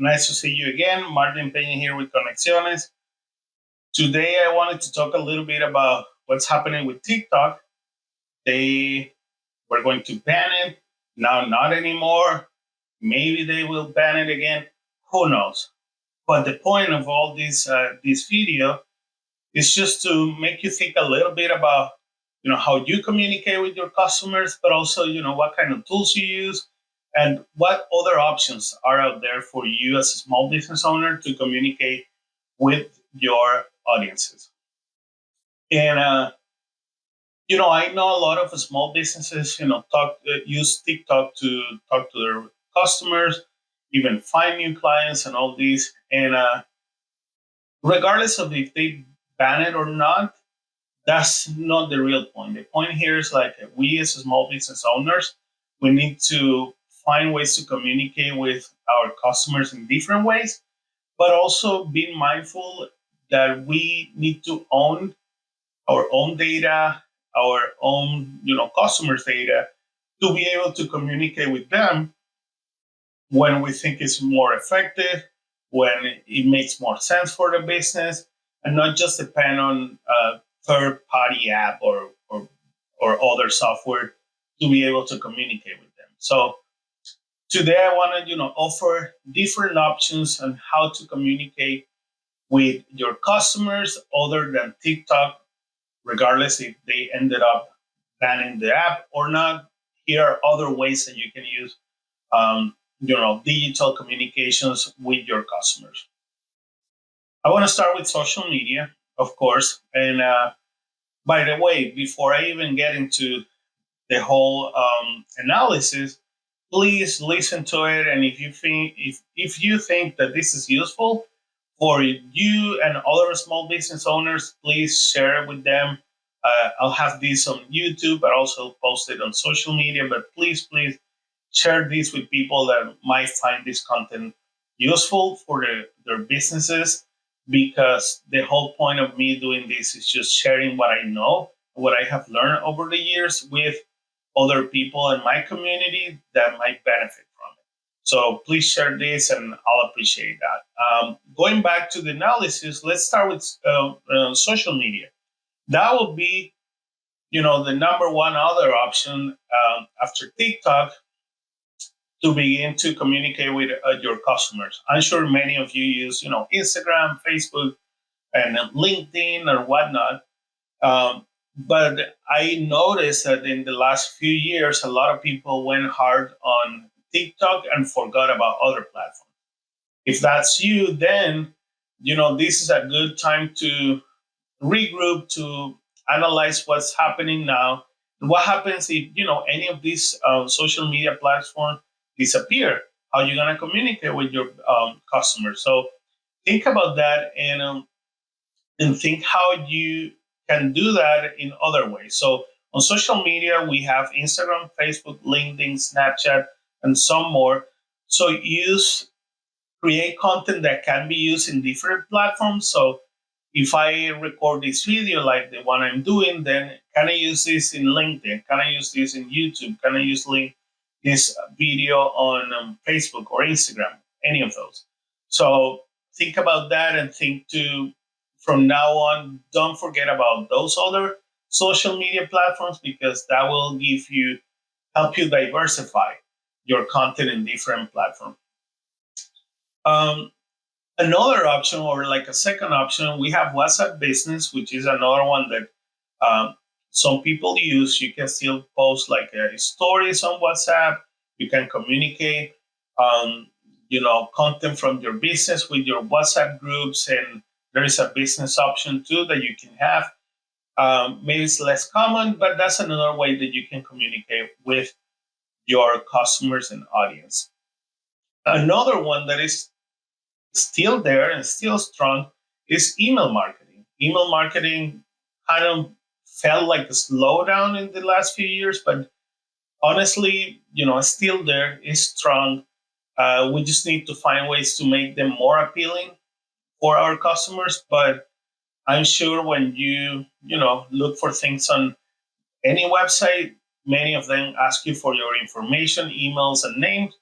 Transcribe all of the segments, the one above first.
Nice to see you again. Martin Peña here with Conexiones. Today, I wanted to talk a little bit about what's happening with TikTok. They were going to ban it. Now, not anymore. Maybe they will ban it again. Who knows? But the point of all this video is just to make you think a little bit about how you communicate with your customers, but also what kind of tools you use and what other options are out there for you as a small business owner to communicate with your audiences. And I know a lot of small businesses use TikTok to talk to their customers, even find new clients and all these. And regardless of if they ban it or not, that's not the real point. The point here is like we as small business owners, we need to find ways to communicate with our customers in different ways, but also being mindful that we need to own our own data, our own customers' data, to be able to communicate with them when we think it's more effective, when it makes more sense for the business, and not just depend on third-party app or other software to be able to communicate with them. So today I want to offer different options on how to communicate with your customers other than TikTok, regardless if they ended up banning the app or not. Here are other ways that you can use digital communications with your customers. I want to start with social media, of course. And by the way, before I even get into the whole analysis, please listen to it. And if you think that this is useful for you and other small business owners, please share it with them. I'll have this on YouTube, but also post it on social media. But please share this with people that might find this content useful for their businesses, because the whole point of me doing this is just sharing what I know, what I have learned over the years with other people in my community that might benefit from it. So please share this and I'll appreciate that. Going back to the analysis, let's start with social media. That will be, the number one other option after TikTok to begin to communicate with your customers. I'm sure many of you use, Instagram, Facebook, and LinkedIn or whatnot. But I noticed that in the last few years, a lot of people went hard on TikTok and forgot about other platforms. If that's you, then, this is a good time to regroup, to analyze what's happening now. And what happens if, any of these social media platforms disappear? How are you going to communicate with your customers? So think about that and think how you can do that in other ways. So on social media, we have Instagram, Facebook, LinkedIn, Snapchat, and some more. So create content that can be used in different platforms. So if I record this video like the one I'm doing, then can I use this in LinkedIn? Can I use this in YouTube? Can I use this video on Facebook or Instagram? Any of those. So think about that and think from now on, don't forget about those other social media platforms, because that will help you diversify your content in different platforms. Another option, or like a second option, we have WhatsApp Business, which is another one that some people use. You can still post like stories on WhatsApp. You can communicate, content from your business with your WhatsApp groups, and there is a business option too that you can have. Maybe it's less common, but that's another way that you can communicate with your customers and audience. Another one that is still there and still strong is email marketing. Email marketing kind of felt like a slowdown in the last few years, but honestly, it's still there, it's strong. We just need to find ways to make them more appealing for our customers. But I'm sure when you look for things on any website, many of them ask you for your information, emails, and names.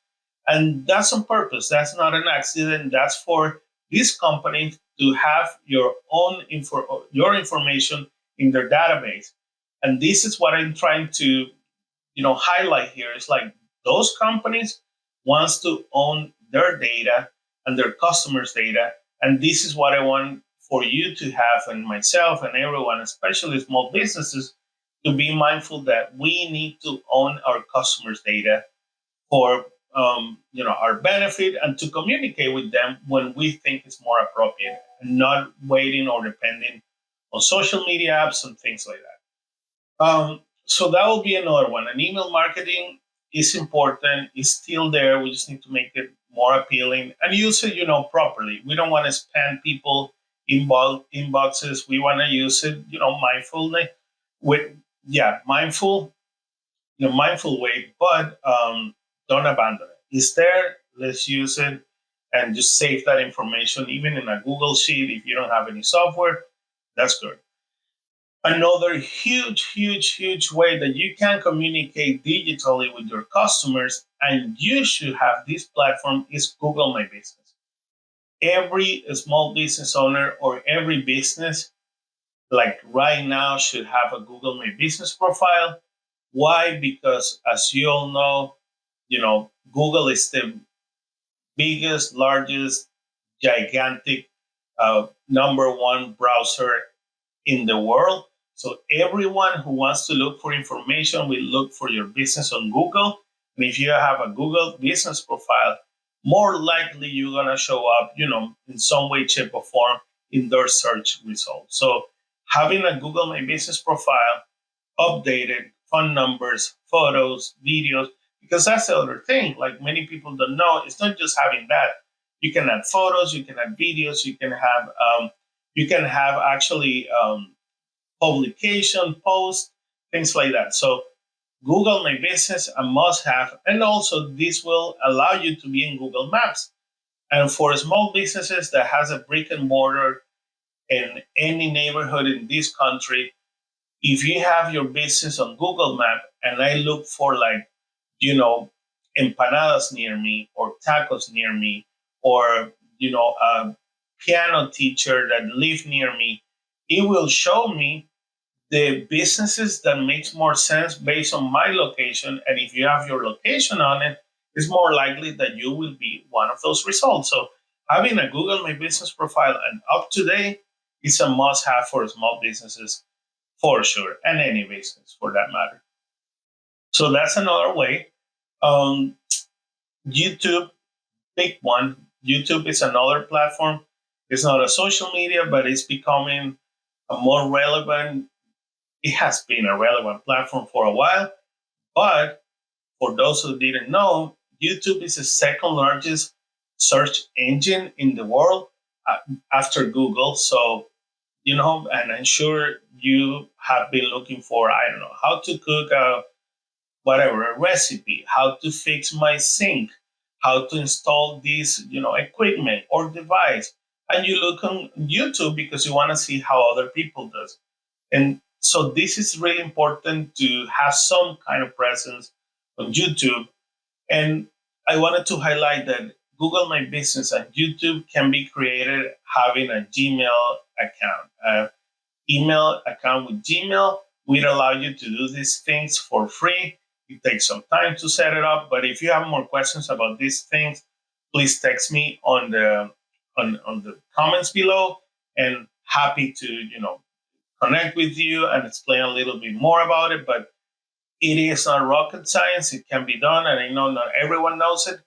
And that's on purpose. That's not an accident. That's for this company to have your information in their database. And this is what I'm trying to highlight here. It's like those companies wants to own their data and their customers' data. And this is what I want for you to have, and myself and everyone, especially small businesses, to be mindful that we need to own our customers' data for our benefit, and to communicate with them when we think it's more appropriate, and not waiting or depending on social media apps and things like that. So that will be another one. And email marketing is important. It's still there. We just need to make it more appealing and use it, properly. We don't want to spam people inboxes. We want to use it, mindfully, with mindful, mindful way, but don't abandon it. It's there. Let's use it and just save that information, even in a Google Sheet. If you don't have any software, that's good. Another huge way that you can communicate digitally with your customers, and you should have this platform, is Google My Business. Every small business owner or every business, like right now, should have a Google My Business profile. Why? Because as you all know, Google is the biggest, largest, gigantic, number one browser in the world. So everyone who wants to look for information will look for your business on Google. And if you have a Google business profile, more likely you're gonna show up, in some way, shape, or form in their search results. So having a Google My Business profile, updated phone numbers, photos, videos, because that's the other thing. Like many people don't know, it's not just having that. You can add photos, you can add videos, you can have actually publication, posts, things like that. So Google My Business, a must have. And also this will allow you to be in Google Maps. And for small businesses that has a brick and mortar in any neighborhood in this country, if you have your business on Google Map and I look for empanadas near me or tacos near me, or, a piano teacher that live near me, it will show me the businesses that makes more sense based on my location. And if you have your location on it, it's more likely that you will be one of those results. So having a Google My Business profile and up to date is a must have for small businesses for sure, and any business for that matter. So that's another way. YouTube, big one. YouTube is another platform. It's not a social media, but it's becoming a more relevant. It has been a relevant platform for a while, but for those who didn't know, YouTube is the second largest search engine in the world after Google. So, and I'm sure you have been looking for, I don't know, how to cook a recipe, how to fix my sink, how to install this, equipment or device. And you look on YouTube because you want to see how other people do it. And so this is really important to have some kind of presence on YouTube. And I wanted to highlight that Google My Business and YouTube can be created having a Gmail account. Email account with Gmail will allow you to do these things for free. It takes some time to set it up, but if you have more questions about these things, please text me on the comments below, and happy to connect with you and explain a little bit more about it. But it is not rocket science. It can be done, and I know not everyone knows it,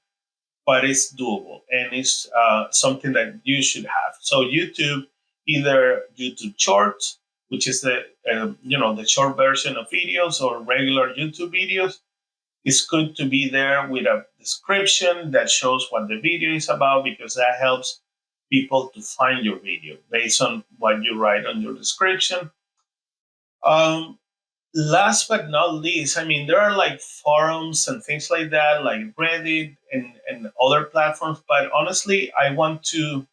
but it's doable, and it's something that you should have. So YouTube, either YouTube Shorts, which is the short version of videos, or regular YouTube videos. It's good to be there with a description that shows what the video is about, because that helps people to find your video based on what you write on your description. Last but not least, there are like forums and things like that, like Reddit and other platforms. But honestly, I want to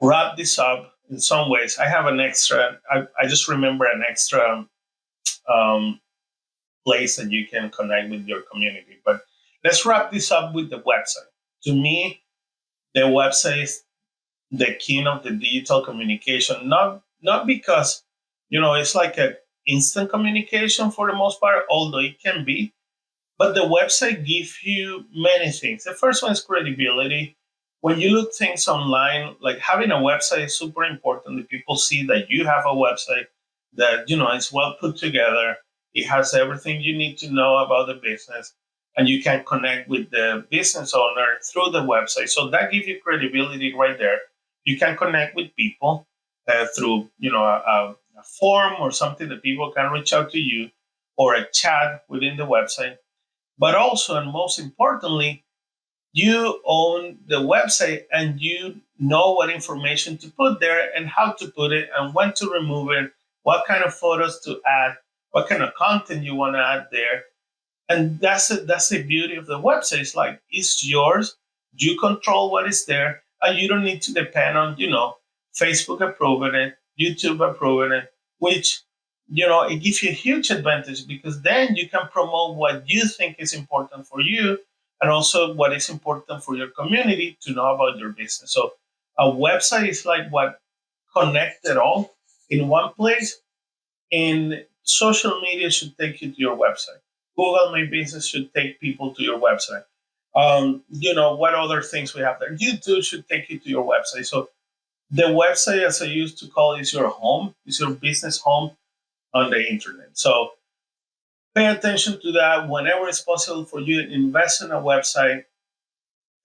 wrap this up in some ways. I have an extra, I just remember an extra place that you can connect with your community. But let's wrap this up with the website. To me, the website is the king of the digital communication. Not because it's like a instant communication for the most part, although it can be. But the website gives you many things. The first one is credibility. When you look things online, like having a website is super important. That people see that you have a website that is well put together. It has everything you need to know about the business, and you can connect with the business owner through the website. So that gives you credibility right there. You can connect with people through a form or something that people can reach out to you, or a chat within the website. But also, and most importantly, you own the website and you know what information to put there and how to put it and when to remove it, what kind of photos to add, what kind of content you want to add there. And that's the beauty of the website. It's like it's yours. You control what is there, and you don't need to depend on Facebook approving it, YouTube approving it, which it gives you a huge advantage because then you can promote what you think is important for you and also what is important for your community to know about your business. So a website is like what connects it all in one place, and social media should take you to your website. Google My Business should take people to your website. What other things we have there? YouTube should take you to your website. So the website, as I used to call it, is your home, is your business home on the internet. So pay attention to that whenever it's possible for you. Invest in a website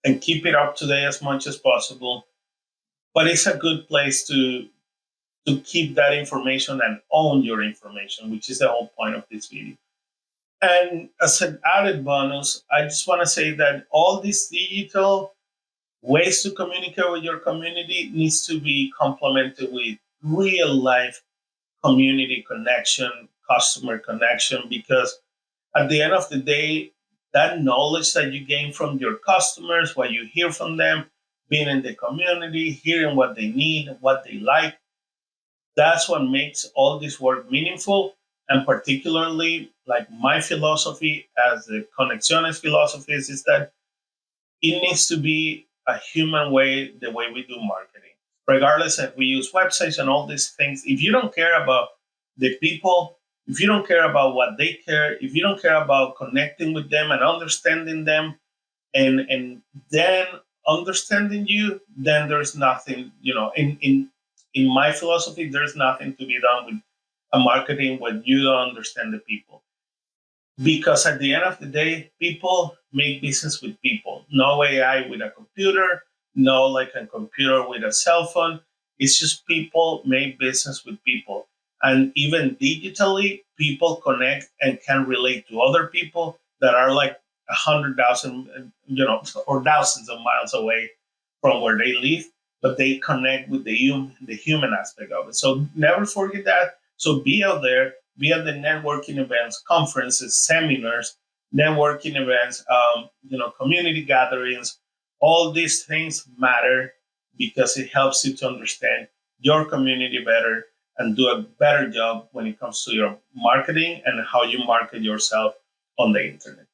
and keep it up to date as much as possible. But it's a good place to keep that information and own your information, which is the whole point of this video. And as an added bonus, I just want to say that all these digital ways to communicate with your community needs to be complemented with real life community connection, customer connection, because at the end of the day, that knowledge that you gain from your customers, what you hear from them, being in the community, hearing what they need, what they like, that's what makes all this work meaningful. And particularly, like my philosophy as the Conexiones philosophy is that it needs to be a human way, the way we do marketing. Regardless if we use websites and all these things, if you don't care about the people, if you don't care about what they care, if you don't care about connecting with them and understanding them, and then understanding you, then there's nothing, in my philosophy, there's nothing to be done with a marketing when you don't understand the people. Because at the end of the day, people make business with people. No AI with a computer, no like a computer with a cell phone. It's just people make business with people. And even digitally, people connect and can relate to other people that are like 100,000, or thousands of miles away from where they live, but they connect with the human aspect of it. So never forget that. So be out there, be at the networking events, conferences, seminars, networking events, community gatherings. All these things matter because it helps you to understand your community better and do a better job when it comes to your marketing and how you market yourself on the internet.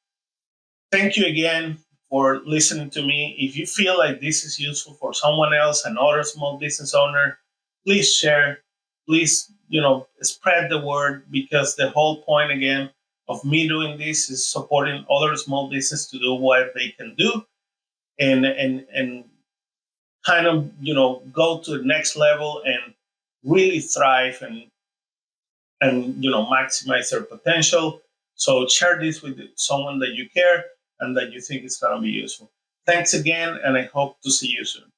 Thank you again for listening to me. If you feel like this is useful for someone else, another small business owner, please share. Please, spread the word, because the whole point again of me doing this is supporting other small business to do what they can do and kind of go to the next level and really thrive and maximize their potential. So share this with someone that you care and that you think is going to be useful. Thanks again, and I hope to see you soon.